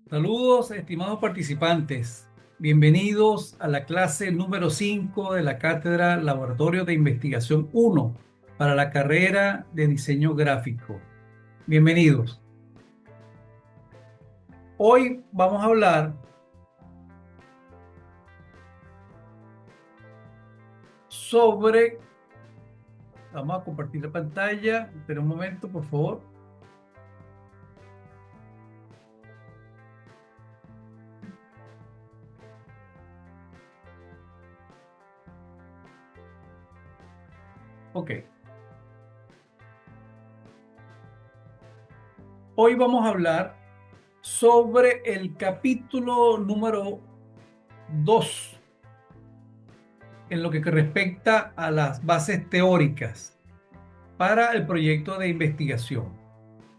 Saludos, estimados participantes. Bienvenidos a la clase número 5 de la Cátedra Laboratorio de Investigación 1 para la carrera de Diseño Gráfico. Bienvenidos. Hoy vamos a hablar sobre... Vamos a compartir la pantalla. Espera un momento, por favor. Ok. Hoy vamos a hablar sobre el capítulo número 2 en lo que respecta a las bases teóricas para el proyecto de investigación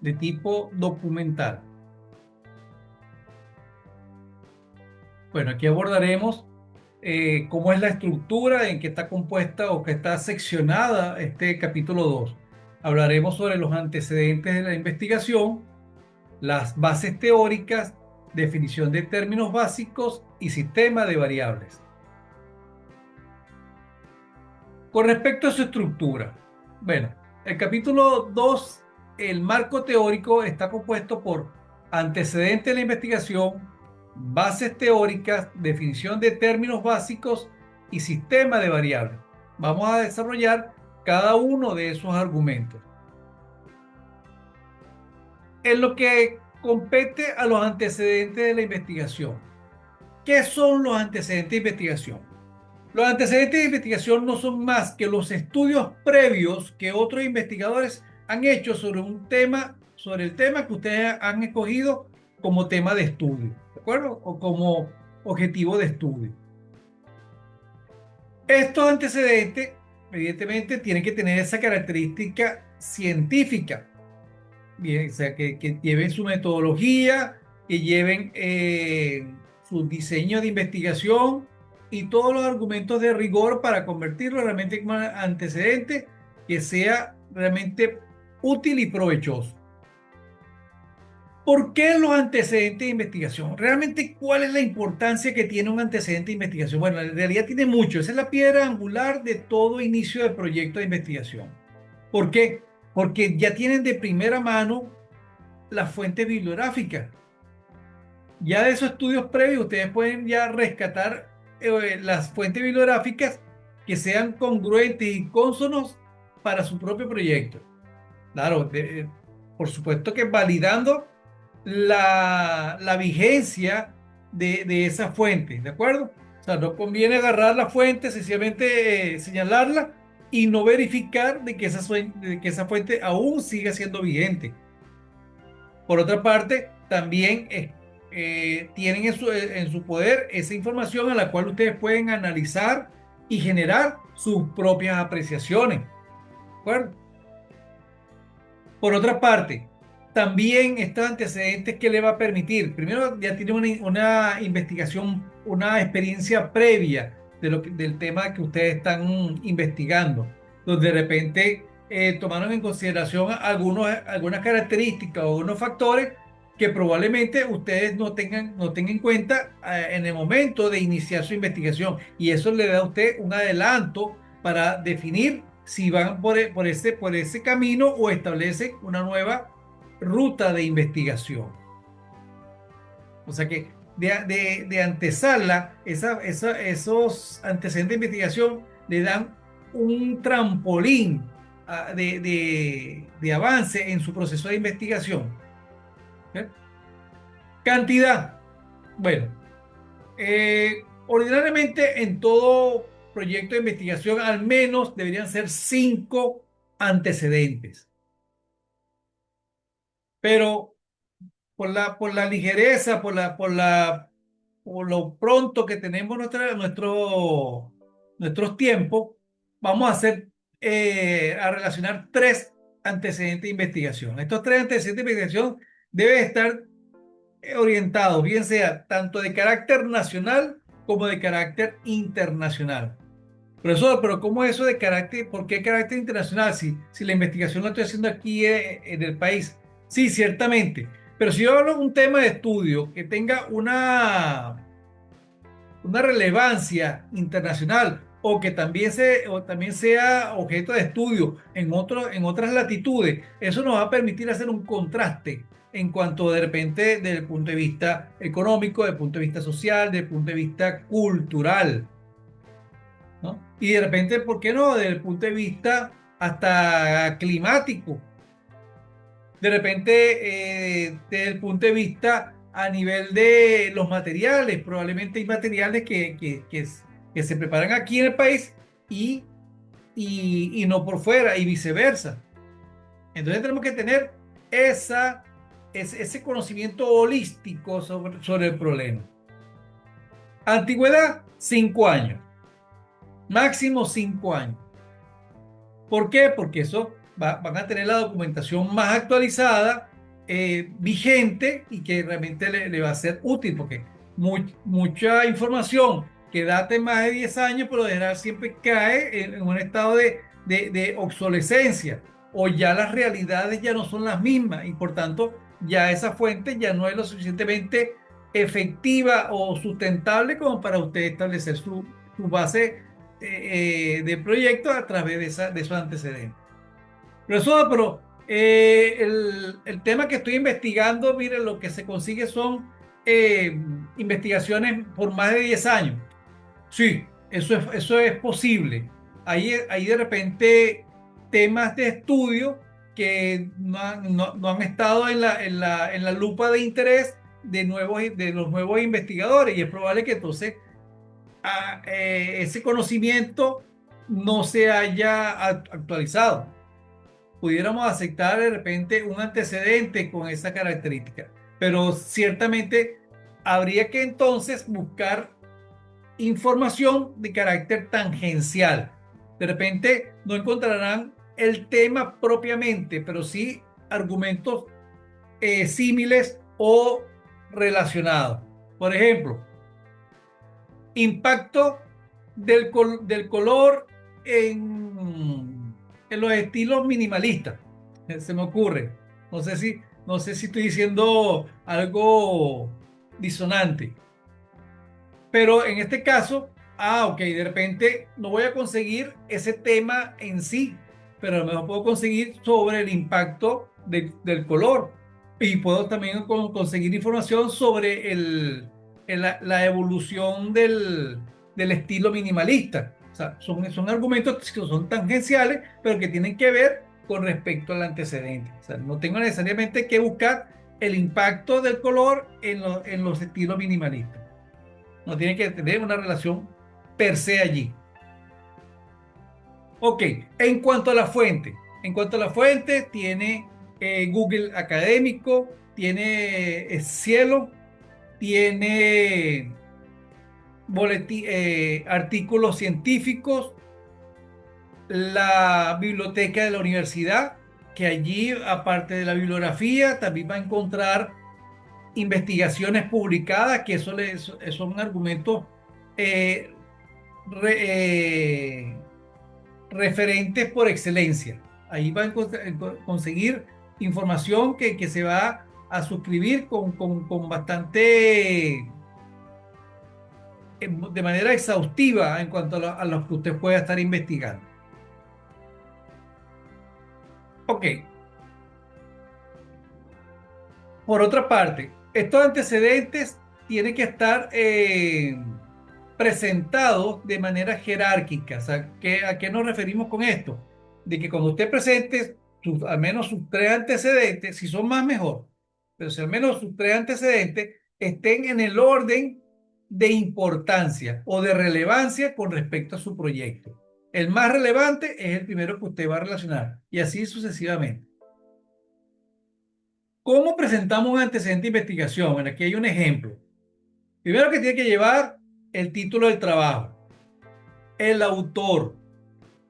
de tipo documental. Bueno, aquí abordaremos cómo es la estructura en que está compuesta o que está seccionada este capítulo 2. Hablaremos sobre los antecedentes de la investigación, las bases teóricas, definición de términos básicos y sistema de variables. Con respecto a su estructura, bueno, el capítulo 2, el marco teórico, está compuesto por antecedentes de la investigación, bases teóricas, definición de términos básicos y sistema de variables. Vamos a desarrollar cada uno de esos argumentos. En lo que compete a los antecedentes de la investigación. ¿Qué son los antecedentes de investigación? Los antecedentes de investigación no son más que los estudios previos que otros investigadores han hecho sobre un tema, sobre el tema que ustedes han escogido como tema de estudio, ¿de acuerdo? O como objetivo de estudio. Estos antecedentes, evidentemente, tienen que tener esa característica científica, bien, o sea, que lleven su metodología, que lleven su diseño de investigación y todos los argumentos de rigor para convertirlo realmente en un antecedente que sea realmente útil y provechoso. ¿Por qué los antecedentes de investigación? Realmente, ¿cuál es la importancia que tiene un antecedente de investigación? Bueno, en realidad tiene mucho. Esa es la piedra angular de todo inicio de proyecto de investigación. ¿Por qué? Porque ya tienen de primera mano la fuente bibliográfica. Ya de esos estudios previos, ustedes pueden ya rescatar las fuentes bibliográficas que sean congruentes y cónsonos para su propio proyecto. Claro, por supuesto que validando la vigencia de esa fuente, ¿de acuerdo? O sea, no conviene agarrar la fuente, sencillamente señalarla y no verificar de que esa fuente aún siga siendo vigente. Por otra parte, también tienen en su poder esa información a la cual ustedes pueden analizar y generar sus propias apreciaciones. ¿De acuerdo? Por otra parte, también estos antecedentes que le va a permitir, primero ya tiene una investigación, una experiencia previa del tema que ustedes están investigando, donde de repente tomaron en consideración algunas características o algunos factores que probablemente ustedes no tengan en cuenta en el momento de iniciar su investigación. Y eso le da a usted un adelanto para definir si van por ese camino o establecen una nueva ruta de investigación. O sea que de antesala, esos antecedentes de investigación le dan un trampolín de avance en su proceso de investigación. ¿Eh? Cantidad. Bueno, ordinariamente en todo proyecto de investigación al menos deberían ser 5 antecedentes. Pero por la ligereza, por lo pronto que tenemos nuestros tiempos, vamos a relacionar 3 antecedentes de investigación. Estos 3 antecedentes de investigación deben estar orientados, bien sea tanto de carácter nacional como de carácter internacional. Profesor, pero ¿cómo es eso de carácter? ¿Por qué carácter internacional? Si la investigación la estoy haciendo aquí en el país. Sí, ciertamente. Pero si yo hablo de un tema de estudio que tenga una relevancia internacional o que también sea objeto de estudio en otras latitudes, eso nos va a permitir hacer un contraste en cuanto de repente desde el punto de vista económico, desde el punto de vista social, desde el punto de vista cultural, ¿no? Y de repente, ¿por qué no? Desde el punto de vista hasta climático, de repente, desde el punto de vista a nivel de los materiales, probablemente hay materiales que se preparan aquí en el país y, y no por fuera y viceversa. Entonces tenemos que tener ese conocimiento holístico sobre el problema. Antigüedad, 5 años, máximo 5 años. ¿Por qué? Porque eso van a tener la documentación más actualizada, vigente y que realmente le va a ser útil, porque mucha información que date más de 10 años, por lo general siempre cae en un estado de obsolescencia o ya las realidades ya no son las mismas y por tanto ya esa fuente ya no es lo suficientemente efectiva o sustentable como para usted establecer su base de proyectos a través de esos antecedentes. El tema que estoy investigando, mire, lo que se consigue son investigaciones por más de 10 años. Sí, eso es posible. Hay de repente temas de estudio que no han estado en la lupa de interés de los nuevos investigadores y es probable que entonces ese conocimiento no se haya actualizado. Pudiéramos aceptar de repente un antecedente con esa característica, pero ciertamente habría que entonces buscar información de carácter tangencial. De repente no encontrarán el tema propiamente, pero sí argumentos símiles o relacionados. Por ejemplo, impacto del color en los estilos minimalistas. Se me ocurre. No sé si estoy diciendo algo disonante. Pero en este caso, ok, de repente no voy a conseguir ese tema en sí, pero a lo mejor puedo conseguir sobre el impacto del color. Y puedo también conseguir información sobre la evolución del estilo minimalista. O sea, son argumentos que son tangenciales, pero que tienen que ver con respecto al antecedente. O sea, no tengo necesariamente que buscar el impacto del color en los estilos minimalistas. No tiene que tener una relación per se allí. Ok, en cuanto a la fuente, tiene Google Académico, tiene Cielo, tiene artículos científicos, la biblioteca de la universidad, que allí, aparte de la bibliografía, también va a encontrar investigaciones publicadas, que son argumentos eh, re- eh, referentes por excelencia. Ahí van a conseguir información que se va a suscribir con bastante, de manera exhaustiva en cuanto a lo que usted pueda estar investigando. Ok, por otra parte, estos antecedentes tienen que estar presentados de manera jerárquica. O sea, ¿a qué nos referimos con esto? De que cuando usted presente al menos sus tres antecedentes, si son más mejor, pero si al menos sus tres antecedentes estén en el orden de importancia o de relevancia con respecto a su proyecto. El más relevante es el primero que usted va a relacionar y así sucesivamente. ¿Cómo presentamos un antecedente de investigación? Bueno, aquí hay un ejemplo. Primero que tiene que llevar el título del trabajo, el autor,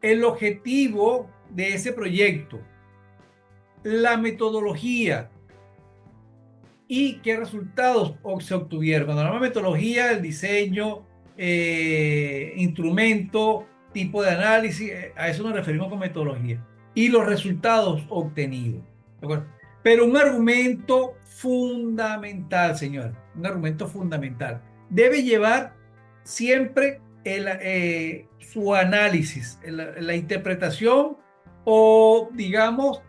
el objetivo de ese proyecto, la metodología y qué resultados se obtuvieron. Cuando hablamos de metodología, el diseño, instrumento, tipo de análisis, a eso nos referimos con metodología. Y los resultados obtenidos. ¿De acuerdo? Pero un argumento fundamental, señor, un argumento fundamental, debe llevar siempre su análisis, la interpretación o, digamos,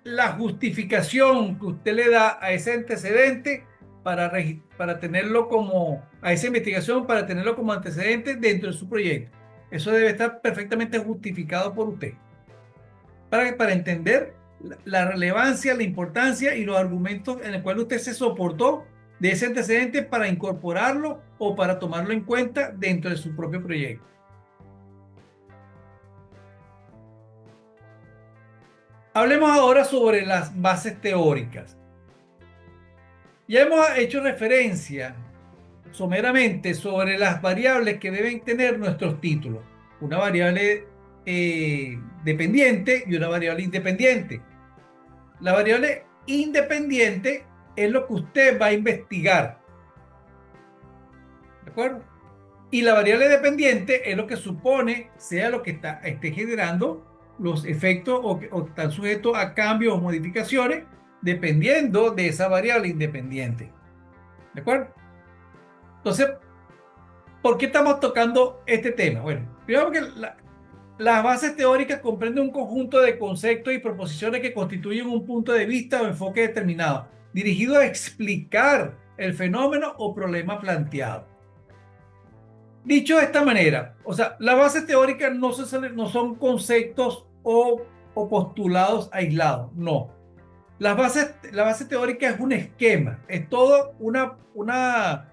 la justificación que usted le da a ese antecedente para tenerlo como, a esa investigación, para tenerlo como antecedente dentro de su proyecto. Eso debe estar perfectamente justificado por usted para entender la relevancia, la importancia y los argumentos en los cuales usted se soportó de ese antecedente para incorporarlo o para tomarlo en cuenta dentro de su propio proyecto. Hablemos ahora sobre las bases teóricas. Ya hemos hecho referencia someramente sobre las variables que deben tener nuestros títulos. Una variable dependiente y una variable independiente. La variable independiente es lo que usted va a investigar. ¿De acuerdo? Y la variable dependiente es lo que supone sea lo que esté generando los efectos o están sujetos a cambios o modificaciones dependiendo de esa variable independiente. ¿De acuerdo? Entonces, ¿por qué estamos tocando este tema? Bueno, primero que las bases teóricas comprenden un conjunto de conceptos y proposiciones que constituyen un punto de vista o enfoque determinado, dirigido a explicar el fenómeno o problema planteado. Dicho de esta manera, o sea, las bases teóricas no son conceptos o postulados aislados, no. La base teórica es un esquema, es todo una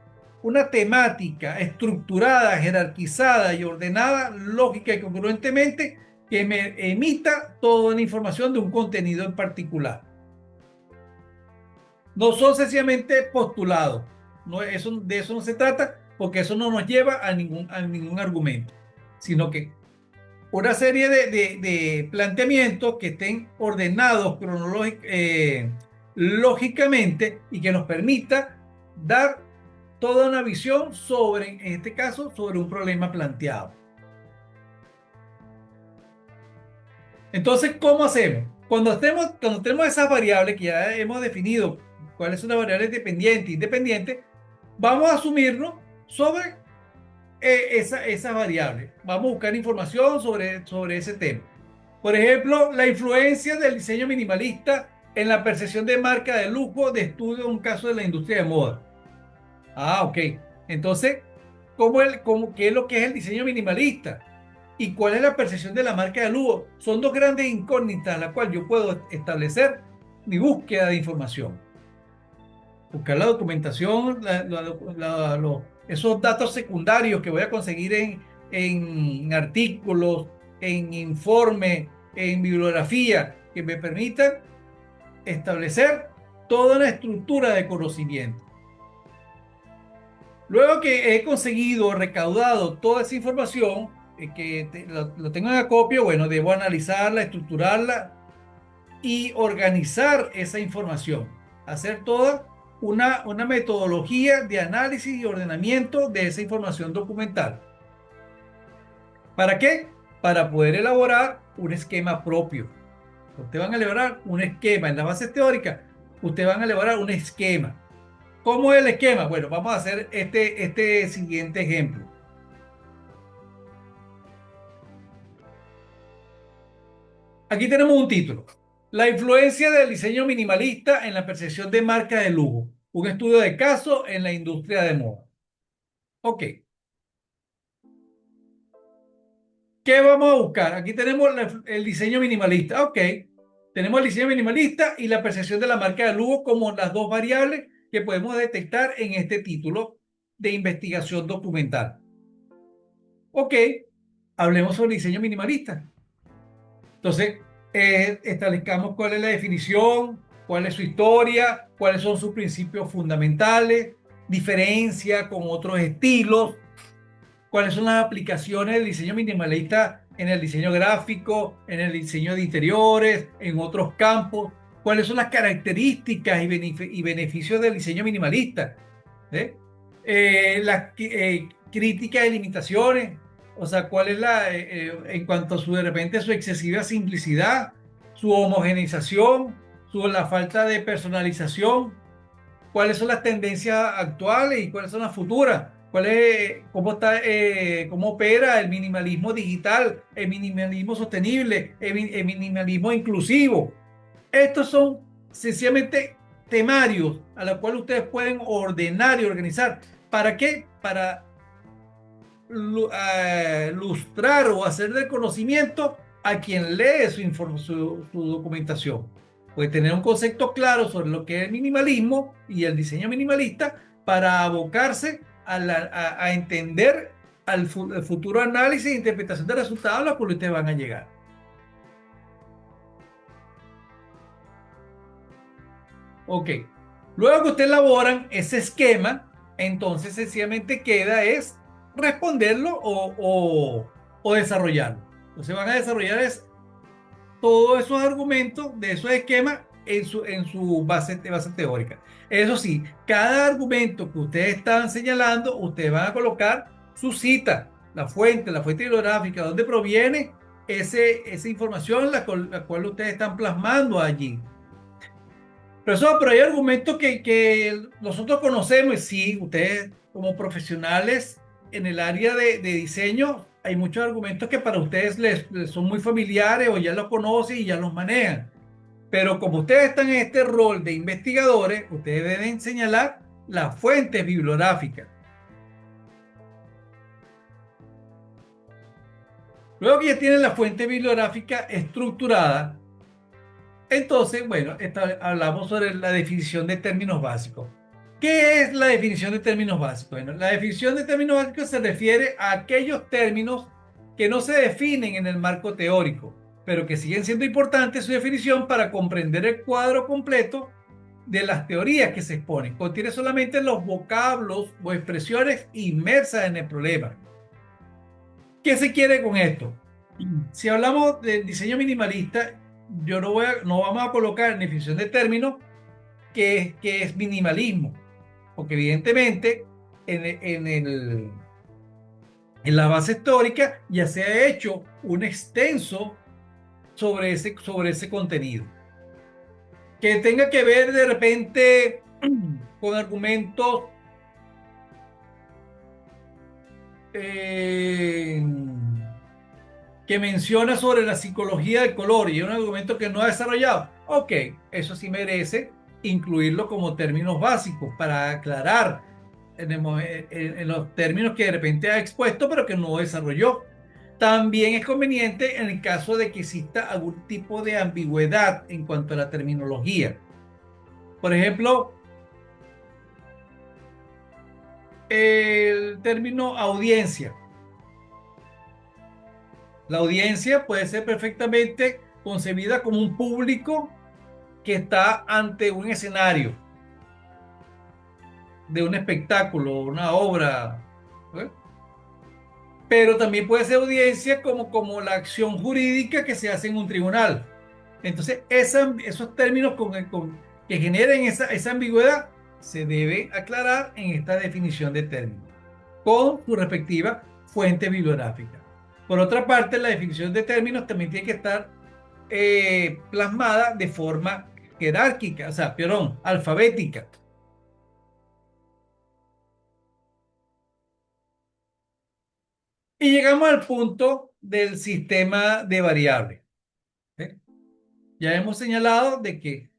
temática estructurada, jerarquizada y ordenada, lógica y congruentemente, que me emita toda la información de un contenido en particular. No son sencillamente postulados, no, de eso no se trata, porque eso no nos lleva a ningún argumento, sino que una serie de planteamientos que estén ordenados lógicamente y que nos permita dar toda una visión sobre, en este caso, sobre un problema planteado. Entonces, ¿cómo hacemos? Cuando tenemos esas variables que ya hemos definido, cuáles son las variables dependientes e independientes, vamos a asumirnos sobre esas variables. Vamos a buscar información sobre ese tema. Por ejemplo, la influencia del diseño minimalista en la percepción de marca de lujo de estudio de un caso de la industria de moda. Ah, ok. Entonces, ¿qué es lo que es el diseño minimalista? ¿Y cuál es la percepción de la marca de lujo? Son dos grandes incógnitas en las cuales yo puedo establecer mi búsqueda de información. Buscar la documentación, esos datos secundarios que voy a conseguir en artículos, en informes, en bibliografía, que me permitan establecer toda una estructura de conocimiento. Luego que he conseguido, recaudado toda esa información, lo tengo en acopio, bueno, debo analizarla, estructurarla y organizar esa información. Hacer toda una metodología de análisis y ordenamiento de esa información documental. ¿Para qué? Para poder elaborar un esquema propio. Ustedes van a elaborar un esquema en las bases teóricas. Ustedes van a elaborar un esquema. ¿Cómo es el esquema? Bueno, vamos a hacer este siguiente ejemplo. Aquí tenemos un título. La influencia del diseño minimalista en la percepción de marca de lujo. Un estudio de caso en la industria de moda. Ok. ¿Qué vamos a buscar? Aquí tenemos el diseño minimalista. Ok. Tenemos el diseño minimalista y la percepción de la marca de lujo como las dos variables que podemos detectar en este título de investigación documental. Ok. Hablemos sobre el diseño minimalista. Entonces, establezcamos cuál es la definición, cuál es su historia, cuáles son sus principios fundamentales, diferencia con otros estilos, cuáles son las aplicaciones del diseño minimalista en el diseño gráfico, en el diseño de interiores, en otros campos, cuáles son las características y beneficios del diseño minimalista, las críticas y limitaciones. O sea, cuál es en cuanto a de repente su excesiva simplicidad, su homogeneización, sobre la falta de personalización, cuáles son las tendencias actuales y cuáles son las futuras, cómo opera el minimalismo digital, el minimalismo sostenible, el minimalismo inclusivo. Estos son sencillamente temarios a los cuales ustedes pueden ordenar y organizar. ¿Para qué? Para lustrar o hacer del conocimiento a quien lee su documentación. Puede tener un concepto claro sobre lo que es el minimalismo y el diseño minimalista para abocarse a entender el futuro análisis e interpretación de resultados a los que ustedes van a llegar. Ok. Luego que ustedes elaboran ese esquema, entonces sencillamente queda es responderlo o desarrollarlo. Entonces van a desarrollar todos esos argumentos de esos esquemas en su base teórica. Eso sí, cada argumento que ustedes están señalando, ustedes van a colocar su cita, la fuente bibliográfica, donde proviene esa información, la cual ustedes están plasmando allí. Pero hay argumentos que nosotros conocemos y sí, ustedes como profesionales en el área de diseño, hay muchos argumentos que para ustedes les son muy familiares o ya los conocen y ya los manejan. Pero como ustedes están en este rol de investigadores, ustedes deben señalar las fuentes bibliográficas. Luego que ya tienen la fuente bibliográfica estructurada, entonces, bueno, hablamos sobre la definición de términos básicos. ¿Qué es la definición de términos básicos? Bueno, la definición de términos básicos se refiere a aquellos términos que no se definen en el marco teórico, pero que siguen siendo importantes su definición para comprender el cuadro completo de las teorías que se exponen. Contiene solamente los vocablos o expresiones inmersas en el problema. ¿Qué se quiere con esto? Si hablamos del diseño minimalista, no vamos a colocar en definición de términos que es minimalismo, porque evidentemente en la base histórica ya se ha hecho un extenso sobre ese contenido, que tenga que ver de repente con argumentos eh, que menciona sobre la psicología del color y es un argumento que no ha desarrollado. Ok, eso sí merece incluirlo como términos básicos para aclarar en los términos que de repente ha expuesto pero que no desarrolló. También es conveniente en el caso de que exista algún tipo de ambigüedad en cuanto a la terminología. Por ejemplo, el término audiencia. La audiencia puede ser perfectamente concebida como un público que está ante un escenario de un espectáculo, una obra, ¿eh? Pero también puede ser audiencia como la acción jurídica que se hace en un tribunal. Entonces, esos términos que generen esa ambigüedad se debe aclarar en esta definición de términos, con su respectiva fuente bibliográfica. Por otra parte, la definición de términos también tiene que estar plasmada de forma jerárquica, o sea, perdón, alfabética. Y llegamos al punto del sistema de variables. ¿Sí? Ya hemos señalado de que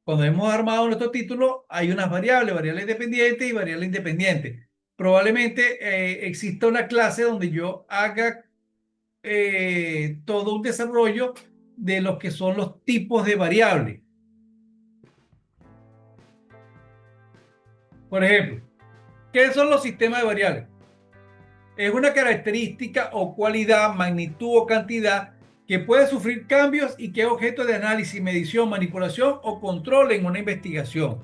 cuando hemos armado nuestro título hay unas variables dependientes y variables independientes. Probablemente exista una clase donde yo haga todo un desarrollo de lo que son los tipos de variables. Por ejemplo, ¿qué son los sistemas de variables? Es una característica o cualidad, magnitud o cantidad que puede sufrir cambios y que es objeto de análisis, medición, manipulación o control en una investigación.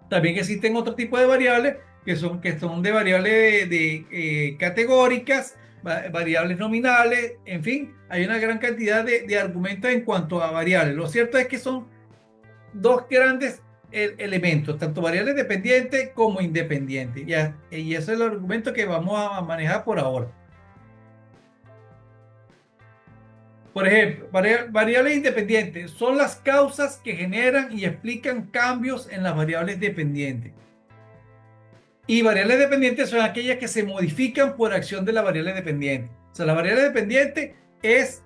También existen otro tipo de variables que son de variables categóricas, variables nominales, en fin, hay una gran cantidad de argumentos en cuanto a variables. Lo cierto es que son dos grandes elementos, tanto variables dependientes como independientes. ¿Ya? Y ese es el argumento que vamos a manejar por ahora. Por ejemplo, variables independientes son las causas que generan y explican cambios en las variables dependientes. Y variables dependientes son aquellas que se modifican por acción de la variable dependiente. O sea, la variable dependiente es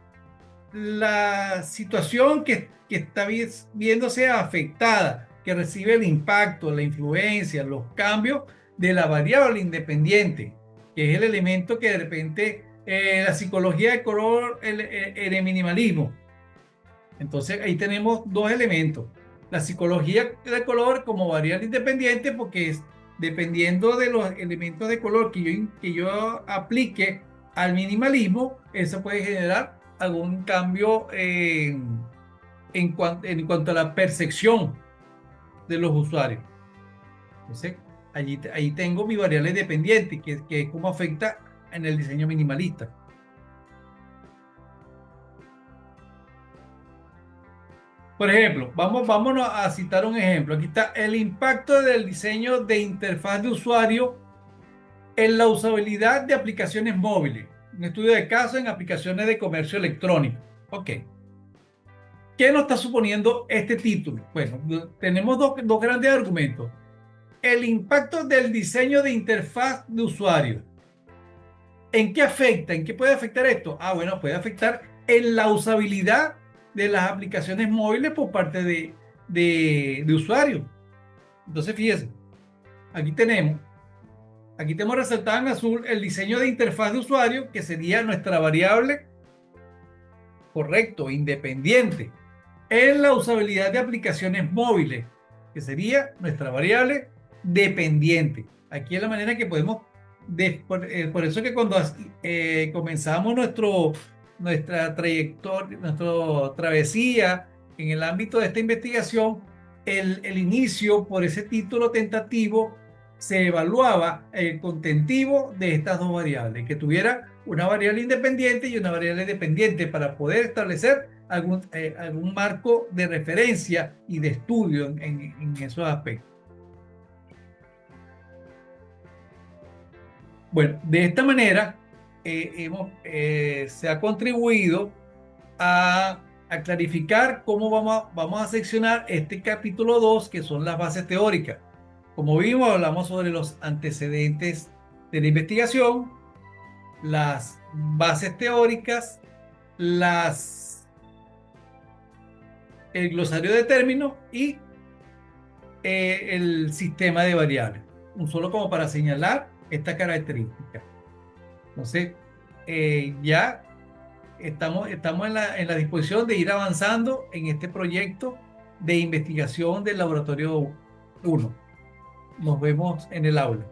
la situación que está viéndose afectada, que recibe el impacto, la influencia, los cambios de la variable independiente, que es el elemento que de repente la psicología de color, el minimalismo. Entonces ahí tenemos dos elementos. La psicología de color como variable independiente, porque es dependiendo de los elementos de color que yo aplique al minimalismo, eso puede generar algún cambio en cuanto a la percepción de los usuarios. Entonces, ahí tengo mi variable dependiente, que es cómo afecta en el diseño minimalista. Por ejemplo, vámonos a citar un ejemplo. Aquí está el impacto del diseño de interfaz de usuario en la usabilidad de aplicaciones móviles. Un estudio de caso en aplicaciones de comercio electrónico. Ok. ¿Qué nos está suponiendo este título? Bueno, tenemos dos grandes argumentos. El impacto del diseño de interfaz de usuario. ¿En qué afecta? ¿En qué puede afectar esto? Bueno, puede afectar en la usabilidad de las aplicaciones móviles por parte de usuarios. Entonces, fíjense, aquí tenemos, aquí tenemos resaltado en azul el diseño de interfaz de usuario, que sería nuestra variable, correcto, independiente, en la usabilidad de aplicaciones móviles, que sería nuestra variable dependiente. Aquí es la manera que podemos, por eso que cuando comenzamos nuestra trayectoria, nuestra travesía en el ámbito de esta investigación, el inicio por ese título tentativo se evaluaba el contentivo de estas dos variables, que tuviera una variable independiente y una variable dependiente para poder establecer algún marco de referencia y de estudio en esos aspectos. Bueno, de esta manera se ha contribuido a clarificar cómo vamos a seccionar este capítulo 2, que son las bases teóricas. Como vimos, hablamos sobre los antecedentes de la investigación, las bases teóricas, el glosario de términos y el sistema de variables. Un solo como para señalar esta característica. Entonces, ya estamos en la disposición de ir avanzando en este proyecto de investigación del laboratorio 1. Nos vemos en el aula.